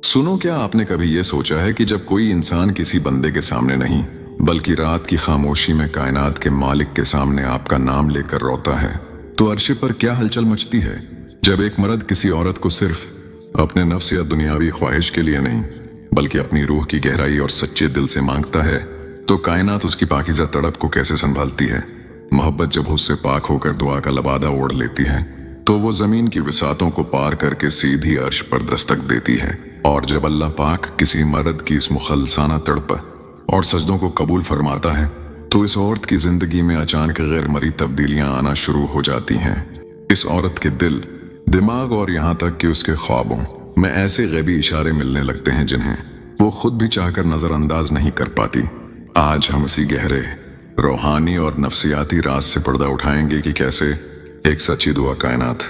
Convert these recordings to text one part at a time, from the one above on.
सुनो, क्या आपने कभी ये सोचा है कि जब कोई इंसान किसी बंदे के सामने नहीं बल्कि रात की खामोशी में कायनात के मालिक के सामने आपका नाम लेकर रोता है तो अर्श पर क्या हलचल मचती है? जब एक मर्द किसी औरत को सिर्फ अपने नफ्स या दुनियावी ख्वाहिश के लिए नहीं बल्कि अपनी रूह की गहराई और सच्चे दिल से मांगता है तो कायनात उसकी पाकीज़ा तड़प को कैसे संभालती है। मोहब्बत जब उससे पाक होकर दुआ का लबादा ओढ़ लेती है तो वो जमीन की विसातों को पार करके सीधी अर्श पर दस्तक देती है। और जब अल्लाह पाक किसी मर्द की इस मुखलसाना तड़प और सजदों को कबूल फरमाता है तो इस औरत की जिंदगी में अचानक गैर मरी तब्दीलियां आना शुरू हो जाती हैं। इस औरत के दिल, दिमाग और यहाँ तक कि उसके ख्वाबों में ऐसे गैबी इशारे मिलने लगते हैं जिन्हें वो खुद भी चाहकर नजरअंदाज नहीं कर पाती। आज हम इसी गहरे रूहानी और नफ्सियाती राज से पर्दा उठाएंगे कि कैसे एक सच्ची दुआ कायनात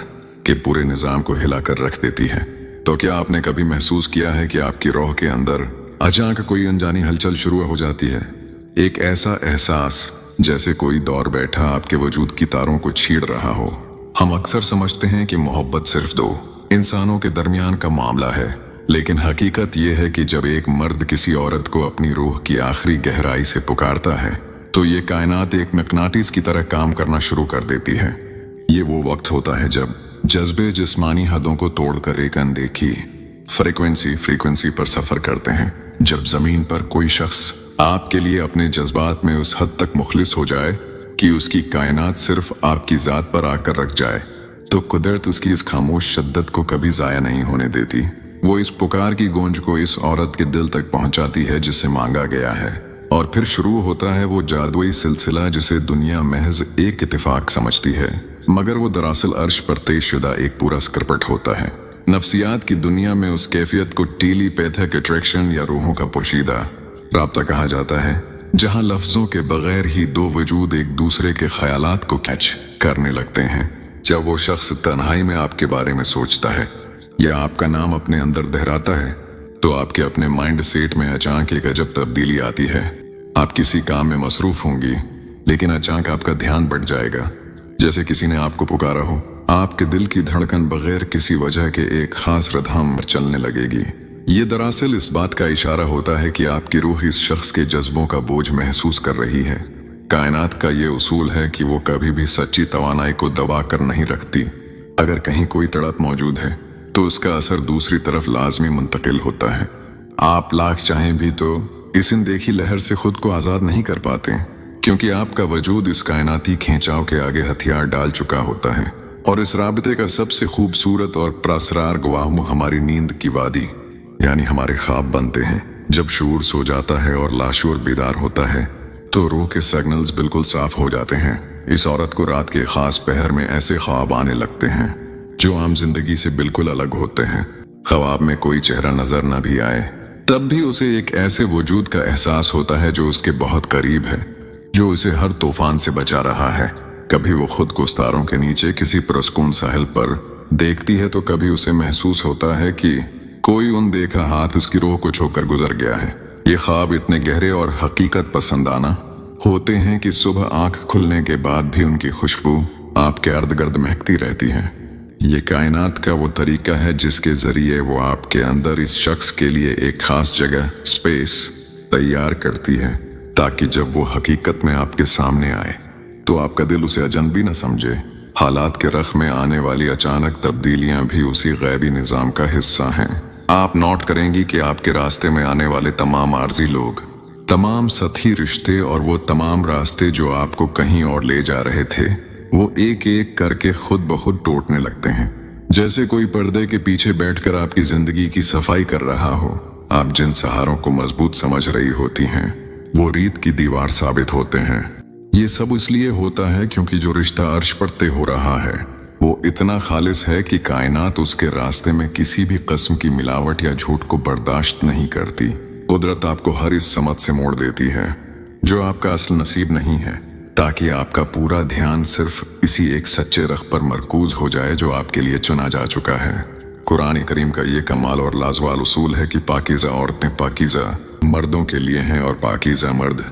के पूरे निजाम को हिला कर रख देती है। तो क्या आपने कभी महसूस किया है कि आपकी रूह के अंदर अचानक कोई अनजानी हलचल शुरू हो जाती है? एक ऐसा एहसास जैसे कोई दौर बैठा आपके वजूद की तारों को छीड़ रहा हो। हम अक्सर समझते हैं कि मोहब्बत सिर्फ दो इंसानों के दरमियान का मामला है, लेकिन हकीकत यह है कि जब एक मर्द किसी औरत को अपनी रूह की आखिरी गहराई से पुकारता है तो ये कायनात एक मकनाटिस की तरह काम करना शुरू कर देती है। ये वो वक्त होता है जब जज्बे जिस्मानी हदों को तोड़कर एक अनदेखी फ्रीक्वेंसी पर सफर करते हैं। जब जमीन पर कोई शख्स आपके लिए अपने जज्बात में उस हद तक मुखलिस हो जाए कि उसकी कायनात सिर्फ आपकी जात पर आकर रख जाए तो कुदरत उसकी इस खामोश शिद्दत को कभी जाया नहीं होने देती। वो इस पुकार की गूंज को इस औरत के दिल तक पहुंचाती है जिसे मांगा गया है, और फिर शुरू होता है वो जादुई सिलसिला जिसे दुनिया महज एक इत्तेफाक समझती है, मगर वो दरअसल अर्श पर तयशुदा एक पूरा स्क्रिप्ट होता है। नफ्सियात की दुनिया में उस कैफियत को टेलीपैथिक अट्रैक्शन या रूहों का पोशीदा राब्ता कहा जाता है, जहां लफ्जों के बगैर ही दो वजूद एक दूसरे के ख्यालात को कैच करने लगते हैं। जब वो शख्स तन्हाई में आपके बारे में सोचता है या आपका नाम अपने अंदर दोहराता है तो आपके अपने माइंड सेट में अचानक एक अजब तब्दीली आती है। आप किसी काम में मसरूफ होंगी लेकिन अचानक आपका ध्यान बढ़ जाएगा, जैसे किसी ने आपको पुकारा हो। आपके दिल की धड़कन बगैर किसी वजह के एक खास रदम पर चलने लगेगी। ये दरअसल इस बात का इशारा होता है कि आपकी रूह इस शख्स के जज्बों का बोझ महसूस कर रही है। कायनात का ये उसूल है कि वो कभी भी सच्ची तवानाई को दबा कर नहीं रखती। अगर कहीं कोई तड़प मौजूद है तो उसका असर दूसरी तरफ लाजमी मुंतकिल होता है। आप लाख चाहें भी तो इस अनदेखी लहर से खुद को आजाद नहीं कर पाते, क्योंकि आपका वजूद इस कायनाती खींचाव के आगे हथियार डाल चुका होता है। और इस राबते का सबसे खूबसूरत और प्रासरार गवाह हमारी नींद की वादी यानी हमारे ख्वाब बनते हैं। जब शूर सो जाता है और लाशूर बेदार होता है तो रूह के सिग्नल्स बिल्कुल साफ हो जाते हैं। इस औरत को रात के खास पहर में ऐसे ख्वाब आने लगते हैं जो आम जिंदगी से बिल्कुल अलग होते हैं। ख्वाब में कोई चेहरा नजर न भी आए तब भी उसे एक ऐसे वजूद का एहसास होता है जो उसके बहुत करीब है, जो उसे हर तूफान से बचा रहा है। कभी वो खुद को सितारों के नीचे किसी पुरस्कून साहिल पर देखती है तो कभी उसे महसूस होता है कि कोई अनदेखा हाथ उसकी रूह को छूकर गुजर गया है। ये ख्वाब इतने गहरे और हकीकत पसंदाना होते हैं कि सुबह आंख खुलने के बाद भी उनकी खुशबू आपके अर्द गिर्द महकती रहती है। ये कायनात का वो तरीका है जिसके जरिए वो आपके अंदर इस शख्स के लिए एक खास जगह स्पेस तैयार करती है, ताकि जब वो हकीकत में आपके सामने आए तो आपका दिल उसे अजनबी न समझे। हालात के रख में आने वाली अचानक तब्दीलियां भी उसी गैबी निजाम का हिस्सा हैं। आप नोट करेंगी कि आपके रास्ते में आने वाले तमाम आर्जी लोग, तमाम सतही रिश्ते और वो तमाम रास्ते जो आपको कहीं और ले जा रहे थे, वो एक एक करके खुद ब खुद टूटने लगते हैं। जैसे कोई पर्दे के पीछे बैठकर आपकी जिंदगी की सफाई कर रहा हो। आप जिन सहारों को मजबूत समझ रही होती हैं वो रीत की दीवार साबित होते हैं। ये सब इसलिए होता है क्योंकि जो रिश्ता अर्श पर तय हो रहा है वो इतना खालिस है कि कायनात उसके रास्ते में किसी भी किस्म की मिलावट या झूठ को बर्दाश्त नहीं करती। कुदरत आपको हर इस समत से मोड़ देती है जो आपका असल नसीब नहीं है, ताकि आपका पूरा ध्यान सिर्फ इसी एक सच्चे रख पर मरकूज हो जाए जो आपके लिए चुना जा चुका है। कुरान करीम का ये कमाल और लाजवाल उसूल है कि पाकीज़ा औरतें पाकीज़ा मर्दों के लिए हैं और पाकीज़ा मर्द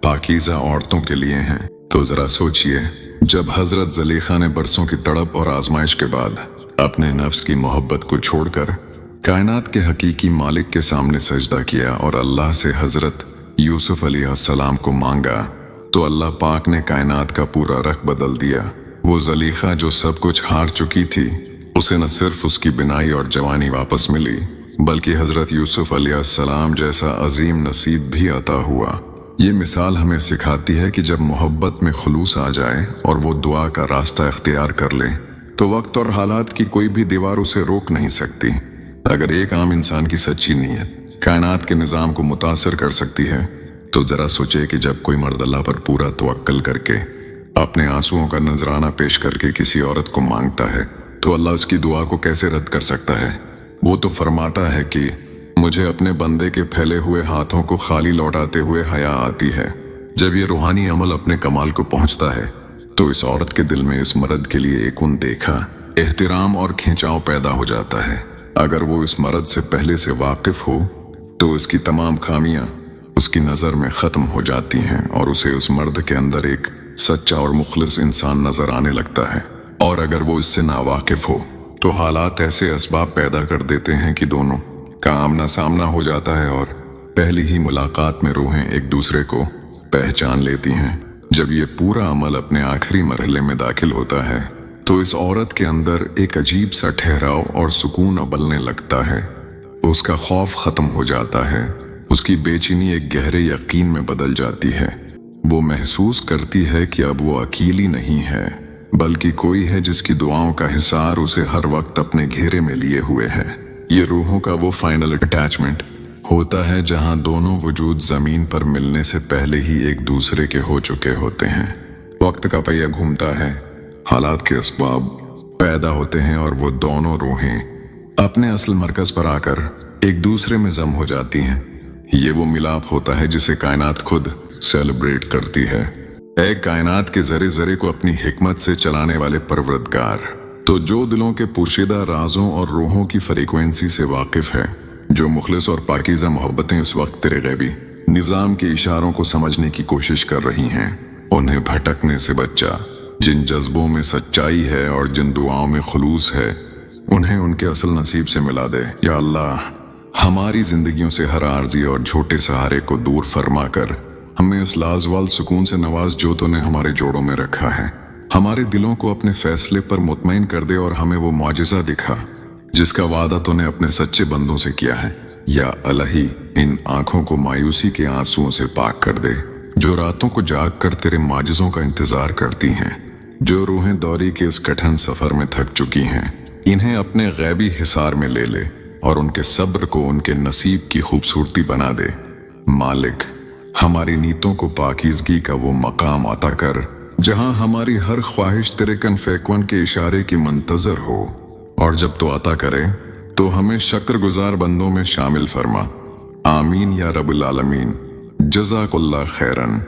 पाकीज़ा औरतों के लिए हैं। तो जरा सोचिए, जब हजरत ज़लीखा ने बरसों की तड़प और आजमाइश के बाद अपने नफ्स की मोहब्बत को छोड़कर कायनात के हकीकी मालिक के सामने सजदा किया और अल्लाह से हजरत यूसुफ अलैहिस्सलाम को मांगा, तो अल्लाह पाक ने कायनात का पूरा रख बदल दिया। वो ज़लीखा जो सब कुछ हार चुकी थी, उसे न सिर्फ उसकी बिनाई और जवानी वापस मिली, बल्कि हजरत यूसुफ अलैहिस्सलाम जैसा अजीम नसीब भी अता हुआ। ये मिसाल हमें सिखाती है कि जब मोहब्बत में खुलूस आ जाए और वो दुआ का रास्ता इख्तियार कर ले, तो वक्त और हालात की कोई भी दीवार उसे रोक नहीं सकती। अगर एक आम इंसान की सच्ची नीयत कायनात के निज़ाम को मुतासर कर सकती है, तो जरा सोचे कि जब कोई मर्द अल्लाह पर पूरा तवक्कल करके अपने आंसुओं का नजराना पेश करके किसी औरत को मांगता है, तो अल्लाह उसकी दुआ को कैसे रद्द कर सकता है। वो तो फरमाता है कि मुझे अपने बंदे के फैले हुए हाथों को खाली लौटाते हुए हया आती है। जब ये रूहानी अमल अपने कमाल को पहुंचता है, तो इस औरत के दिल में इस मर्द के लिए एक देखा एहतराम और खिंचाव पैदा हो जाता है। अगर वो इस मर्द से पहले से वाकिफ हो, तो इसकी तमाम खामियां उसकी नजर में खत्म हो जाती हैं और उसे उस मर्द के अंदर एक सच्चा और मुखलिस इंसान नजर आने लगता है। और अगर वो इससे नावाकिफ हो, तो हालात ऐसे असबाब पैदा कर देते हैं कि दोनों का आमना सामना हो जाता है और पहली ही मुलाकात में रूहें एक दूसरे को पहचान लेती हैं। जब ये पूरा अमल अपने आखिरी मरहले में दाखिल होता है, तो इस औरत के अंदर एक अजीब सा ठहराव और सुकून उबलने लगता है। उसका खौफ खत्म हो जाता है, उसकी बेचैनी एक गहरे यकीन में बदल जाती है। वो महसूस करती है कि अब वो अकेली नहीं है, बल्कि कोई है जिसकी दुआओं का हिसार उसे हर वक्त अपने घेरे में लिए हुए है। ये रूहों का वो फाइनल अटैचमेंट होता है जहां दोनों वजूद जमीन पर मिलने से पहले ही एक दूसरे के हो चुके होते हैं। वक्त का पहिया घूमता है, हालात के असबाब पैदा होते हैं और वो दोनों रूहें अपने असल मरकज पर आकर एक दूसरे में जम हो जाती हैं। ये वो मिलाप होता है जिसे कायनात खुद सेलिब्रेट करती है। ऐ कायनात के जरे जरे को अपनी हिकमत से चलाने वाले परवरदिगार, तो जो दिलों के पोशीदा राजों और रूहों की फ्रीक्वेंसी से वाकिफ है, जो मुखलिस और पाकीज़ा मोहब्बतें इस वक्त तेरे गैबी निज़ाम के इशारों को समझने की कोशिश कर रही हैं, उन्हें भटकने से बचा। जिन जज्बों में सच्चाई है और जिन दुआओं में खुलूस है, उन्हें उनके असल नसीब से मिला दे। या अल्लाह, हमारी जिंदगियों से हर आर्जी और छोटे सहारे को दूर फरमा कर हमें इस लाजवाल सुकून से नवाज जो तूने हमारे जोड़ों में रखा है। हमारे दिलों को अपने फैसले पर मुतमईन कर दे और हमें वो मौजिज़ा दिखा जिसका वादा तूने अपने सच्चे बंदों से किया है। या अलही, इन आंखों को मायूसी के आंसुओं से पाक कर दे, जो रातों को जाग कर तेरे माजिज़ों का इंतजार करती हैं। जो रूहें दौरी के इस कठिन सफर में थक चुकी हैं, इन्हें अपने गैबी हिसार में ले ले और उनके सब्र को उनके नसीब की खूबसूरती बना दे। मालिक, हमारी नीतों को पाकीज़गी का वो मकाम अता कर जहां हमारी हर ख्वाहिश तेरे कनफेकवन के इशारे की मुंतजर हो, और जब तो अता करे तो हमें शक्रगुजार बंदों में शामिल फरमा। आमीन या रब्बुल आलमीन। जज़ाकुल्लाह खैरन।